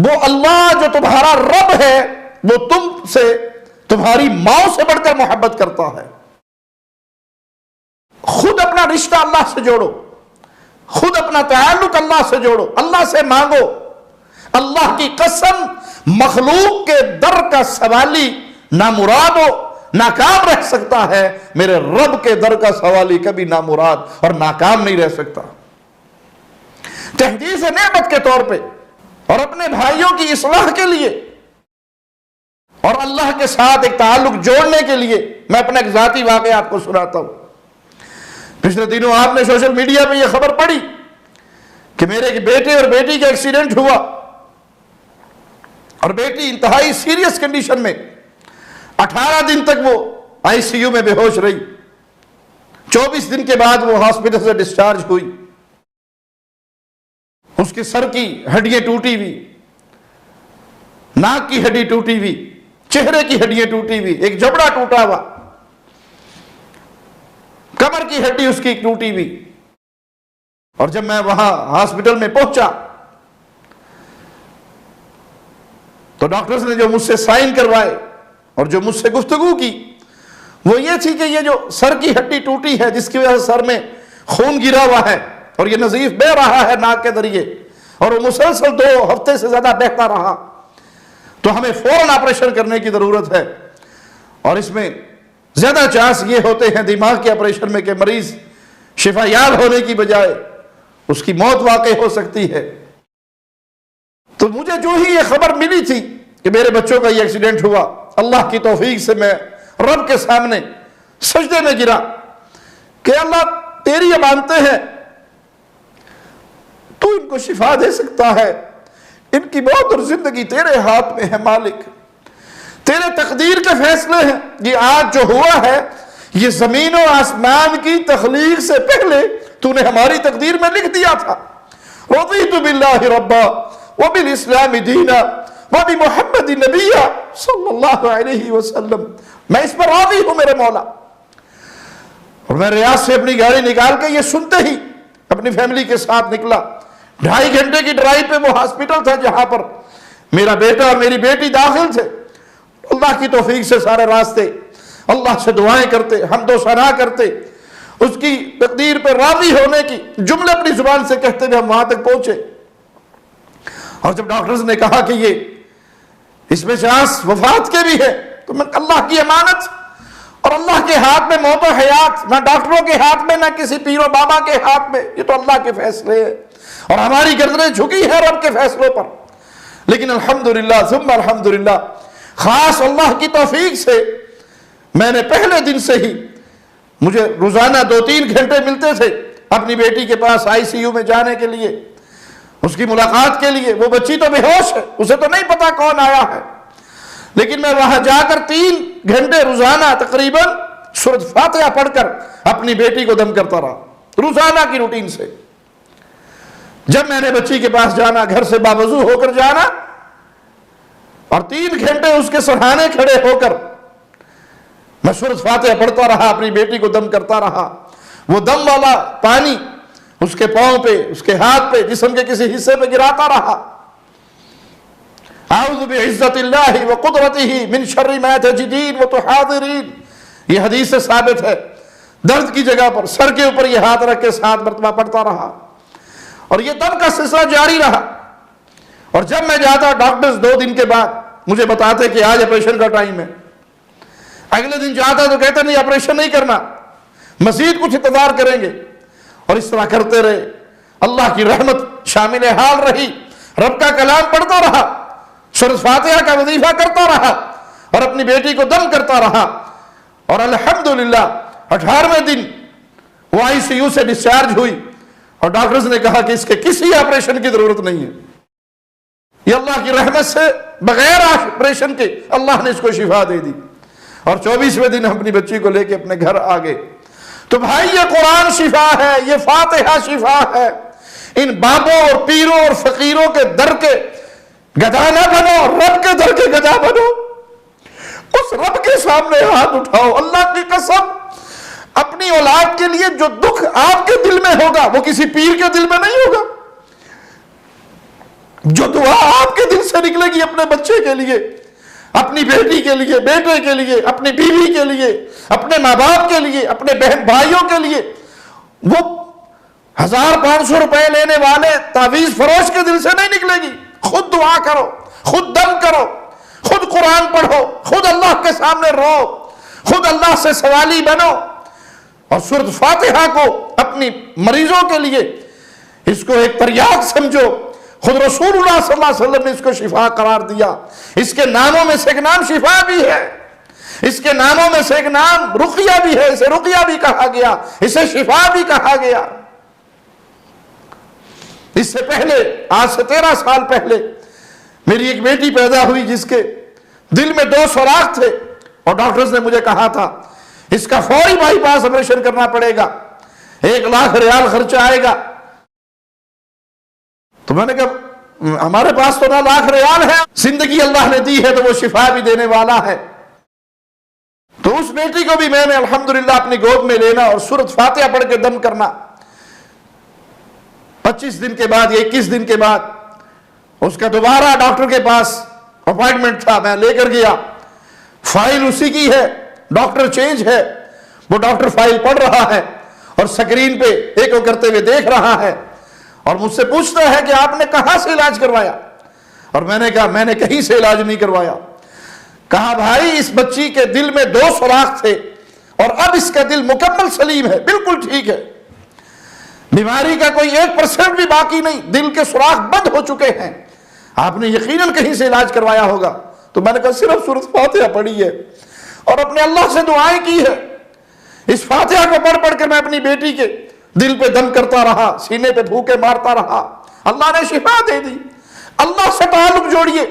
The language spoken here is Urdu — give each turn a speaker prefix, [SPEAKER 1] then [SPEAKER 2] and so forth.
[SPEAKER 1] وہ اللہ جو تمہارا رب ہے وہ تم سے تمہاری ماں سے بڑھ کر محبت کرتا ہے۔ خود اپنا رشتہ اللہ سے جوڑو، خود اپنا تعلق اللہ سے جوڑو، اللہ سے مانگو۔ اللہ کی قسم مخلوق کے در کا سوالی نامراد ہو ناکام رہ سکتا ہے، میرے رب کے در کا سوالی کبھی نامراد اور ناکام نہیں رہ سکتا۔ تحدیث نعمت کے طور پہ اور اپنے بھائیوں کی اصلاح کے لیے اور اللہ کے ساتھ ایک تعلق جوڑنے کے لیے میں اپنا ایک ذاتی واقعہ آپ کو سناتا ہوں۔ پچھلے دنوں آپ نے سوشل میڈیا پہ یہ خبر پڑھی کہ میرے ایک بیٹے اور بیٹی کا ایکسیڈنٹ ہوا اور بیٹی انتہائی سیریس کنڈیشن میں 18 دن تک وہ آئی سی یو میں بے ہوش رہی۔ 24 دن کے بعد وہ ہاسپٹل سے ڈسچارج ہوئی۔ اس کے سر کی ہڈیاں ٹوٹی ہوئی، ناک کی ہڈی ٹوٹی ہوئی، چہرے کی ہڈیاں ٹوٹی ہوئی، ایک جبڑا ٹوٹا ہوا، کمر کی ہڈی اس کی ٹوٹی ہوئی۔ اور جب میں وہاں ہاسپٹل میں پہنچا تو ڈاکٹرز نے جو مجھ سے سائن کروائے اور جو مجھ سے گفتگو کی وہ یہ تھی کہ یہ جو سر کی ہڈی ٹوٹی ہے جس کی وجہ سے سر میں خون گرا ہوا ہے اور یہ نزیف بہ رہا ہے ناک کے ذریعے اور وہ مسلسل 2 ہفتے سے زیادہ بہتا رہا، تو ہمیں فوراً آپریشن کرنے کی ضرورت ہے۔ اور اس میں زیادہ چانس یہ ہوتے ہیں دماغ کے آپریشن میں کہ مریض شفا یاب ہونے کی بجائے اس کی موت واقع ہو سکتی ہے۔ تو مجھے جو ہی یہ خبر ملی تھی کہ میرے بچوں کا یہ ایکسیڈنٹ ہوا، اللہ کی توفیق سے میں رب کے سامنے سجدے میں گرا کہ اللہ تیری یہ مانتے ہیں تو ان کو شفا دے سکتا ہے، ان کی موت اور زندگی تیرے ہاتھ میں ہے مالک، تیرے تقدیر کے فیصلے ہیں۔ یہ آج جو ہوا ہے یہ زمین و آسمان کی تخلیق سے پہلے تو نے ہماری تقدیر میں لکھ دیا تھا۔ رضیت باللہ ربا وبالاسلام دینا وبمحمد نبیا صلی اللہ علیہ وسلم، میں اس پر راضی ہوں میرے مولا۔ اور میں ریاض سے اپنی گاڑی نکال کے یہ سنتے ہی اپنی فیملی کے ساتھ نکلا۔ 2.5 گھنٹے کی ڈرائیو پہ وہ ہاسپٹل تھا جہاں پر میرا بیٹا اور میری بیٹی داخل تھے۔ اللہ کی توفیق سے سارے راستے اللہ سے دعائیں کرتے، حمد و ثنا کرتے، اس کی تقدیر پہ راضی ہونے کی جملے اپنی زبان سے کہتے ہوئے ہم وہاں تک پہنچے۔ اور جب ڈاکٹرز نے کہا کہ یہ اس میں چانس وفات کے بھی ہے تو میں اللہ کی امانت اور اللہ کے ہاتھ میں موت و حیات، نہ ڈاکٹروں کے ہاتھ میں نہ کسی پیر و بابا کے ہاتھ میں، یہ تو اللہ کے فیصلے ہیں اور ہماری گردنیں جھکی ہیں رب کے فیصلوں پر۔ لیکن الحمدللہ ثم الحمدللہ خاص اللہ کی توفیق سے میں نے پہلے دن سے ہی، مجھے روزانہ 2-3 گھنٹے ملتے تھے اپنی بیٹی کے پاس آئی سی یو میں جانے کے لیے، اس کی ملاقات کے لیے۔ وہ بچی تو بے ہوش ہے، اسے تو نہیں پتا کون آیا ہے، لیکن میں وہاں جا کر 3 گھنٹے روزانہ تقریباً سورۃ فاتحہ پڑھ کر اپنی بیٹی کو دم کرتا رہا، روزانہ کی روٹین سے۔ جب میں نے بچی کے پاس جانا، گھر سے باوضو ہو کر جانا اور 3 گھنٹے اس کے سرہانے کھڑے ہو کر میں سورۃ فاتحہ پڑھتا رہا، اپنی بیٹی کو دم کرتا رہا۔ وہ دم والا پانی اس کے پاؤں پہ، اس کے ہاتھ پہ، جسم کے کسی حصے پہ گراتا رہا۔ اعوذ بعزت اللہ وقدرتہ من شر ما تجدین وتحاذرین، یہ حدیث سے ثابت ہے۔ درد کی جگہ پر سر کے اوپر یہ ہاتھ رکھ کے 7 مرتبہ پڑھتا رہا اور یہ دم کا سلسلہ جاری رہا۔ اور جب میں جاتا ڈاکٹرز 2 دن کے بعد مجھے بتاتے کہ آج آپریشن کا ٹائم ہے، اگلے دن جاتا تو کہتے نہیں آپریشن نہیں کرنا، مزید کچھ انتظار کریں گے، اور اس طرح کرتے رہے۔ اللہ کی رحمت شامل حال رہی، رب کا کلام پڑھتا رہا، سورۃ فاتحہ کا وظیفہ کرتا رہا اور اپنی بیٹی کو دم کرتا رہا، اور الحمدللہ 18ویں دن وہ آئی سی یو سے ڈسچارج ہوئی اور ڈاکٹرز نے کہا کہ اس کے کسی آپریشن کی ضرورت نہیں ہے، یہ اللہ کی رحمت سے بغیر آپریشن کے اللہ نے اس کو شفا دے دی۔ اور 24ویں دن ہم اپنی بچی کو لے کے اپنے گھر آ گئے۔ تو بھائی یہ قرآن شفا ہے، یہ فاتحہ شفا ہے۔ ان بابوں اور پیروں اور فقیروں کے در کے گدھا نہ بنو، رب کے در کے گدھا بنو۔ اس رب کے سامنے ہاتھ اٹھاؤ۔ اللہ کی قسم اپنی اولاد کے لیے جو دکھ آپ کے دل میں ہوگا وہ کسی پیر کے دل میں نہیں ہوگا، جو دعا آپ کے دل سے سے نکلے گی اپنے بچے کے لیے، اپنی بیٹی کے لیے، بیٹے کے لیے، اپنی بیوی کے لیے، اپنے ماں باپ کے لیے، اپنے بہن بھائیوں کے لیے، وہ 1500 روپے لینے والے تعویذ فروش کے دل سے نہیں نکلے گی۔ خود دعا کرو، خود دم کرو، خود قرآن پڑھو، خود اللہ کے سامنے رو، خود اللہ سے سوالی بنو، اور سورۃ فاتحہ کو اپنی مریضوں کے لیے اس کو ایک تریاق سمجھو۔ خود رسول اللہ صلی اللہ علیہ وسلم نے اس کو شفا قرار دیا۔ اس کے ناموں میں سے ایک نام شفا بھی ہے، اس کے ناموں میں سے ایک نام رقیہ بھی ہے، اسے رقیہ بھی کہا گیا، اسے شفا بھی کہا گیا۔ اس سے پہلے، آج سے 13 سال پہلے، میری ایک بیٹی پیدا ہوئی جس کے دل میں 2 سوراخ تھے، اور ڈاکٹرز نے مجھے کہا تھا اس کا فوری بائی پاس آپریشن کرنا پڑے گا، 1 لاکھ ریال خرچہ آئے گا۔ تو میں نے کہا ہمارے پاس تو 9 لاکھ ریال ہے، زندگی اللہ نے دی ہے تو وہ شفا بھی دینے والا ہے۔ تو اس بیٹی کو بھی میں نے الحمدللہ اپنی گود میں لینا اور سورۃ فاتحہ پڑھ کے دم کرنا۔ 25 دن کے بعد یا 21 دن کے بعد اس کا دوبارہ ڈاکٹر کے پاس اپوائنٹمنٹ تھا، میں لے کر گیا۔ فائل اسی کی ہے، ڈاکٹر چینج ہے، وہ ڈاکٹر فائل پڑھ رہا ہے اور سکرین پہ ایک کرتے ہوئے دیکھ رہا ہے، اور مجھ سے پوچھتا ہے کہ آپ نے کہاں سے علاج کروایا؟ اور میں نے کہا میں نے کہیں سے علاج نہیں کروایا۔ کہا بھائی اس بچی کے دل میں 2 سوراخ تھے اور اب اس کا دل مکمل سلیم ہے، بالکل ٹھیک ہے، بیماری کا کوئی 1% بھی باقی نہیں، دل کے سوراخ بند ہو چکے ہیں، آپ نے یقیناً کہیں سے علاج کروایا ہوگا۔ تو میں نے کہا صرف سورۃ فاتحہ پڑھی ہے اور اپنے اللہ سے دعائیں کی ہے۔ اس فاتحہ کو پڑھ پڑھ کر میں اپنی بیٹی کے دل پہ دم کرتا رہا، سینے پہ پھونکے مارتا رہا، اللہ نے شفا دے دی۔ اللہ سے تعلق جوڑیے،